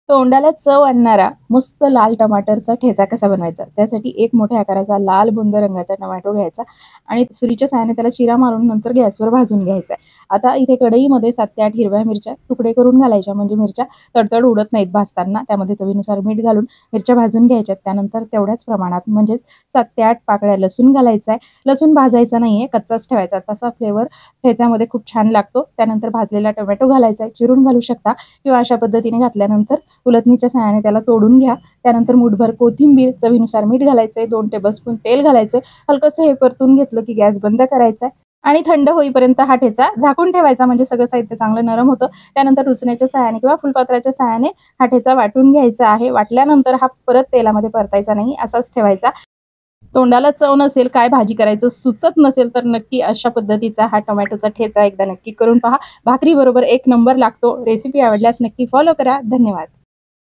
तोंडाला चव आणणारा मस्त लाल टमाटरचा ठेचा कसा बनवायचा? त्यासाठी एक मोठ्या आकाराचा लाल बुंद रंगाचा टोमॅटो घ्यायचा आणि सुरीच्या सहाय्याने त्याला चिरा मारून नंतर गॅसवर भाजून घ्यायचा. आता इथे कढईमध्ये 7 ते 8 हिरव्या मिरच्या तुकडे करून घालायच्या, म्हणजे मिरच्या तडतड उडत नाहीत भाजताना. त्यामध्ये चवीनुसार मीठ घालून मिरच्या भाजून घ्यायच्यात. त्यानंतर तेवढ्याच प्रमाणात म्हणजे 7 ते 8 पाकळ्या लसूण घालायचा आहे. लसूण भाजायचा नाहीये, कच्चाच ठेवायचा. तसा फ्लेवर ठेच्यामध्ये खूप छान लागतो. त्यानंतर भाजलेला टोमॅटो घालायचा आहे. चिरून घालू शकता किंवा अशा पद्धतीने घातल्यानंतर उलटणीच्या सहाय्याने त्याला तोडून घ्या. त्यानंतर मूठभर कोथिंबीर, चवीनुसार मीठ घालायचंय, 2 टेबलस्पून तेल घालायचंय. हलकंसं हे परतून घेतलं की गॅस बंद करायचा आणि थंड होईपर्यंत हा ठेचा झाकून ठेवायचा, म्हणजे सगळं साहित्य चांगलं नरम होतं. त्यानंतर रुचण्याच्या सहाय्याने किंवा फुलपात्राच्या सहाय्याने हा ठेचा वाटून घ्यायचा आहे. वाटल्यानंतर हा परत तेलामध्ये परतायचा नाही, असाच ठेवायचा. तोंडाला चव नसेल, काय भाजी करायचं सुचत नसेल, तर नक्की अशा पद्धतीचा हा टोमॅटोचा ठेचा एकदा नक्की करून पहा. भाकरीबरोबर एक नंबर लागतो. रेसिपी आवडल्यास नक्की फॉलो करा. धन्यवाद.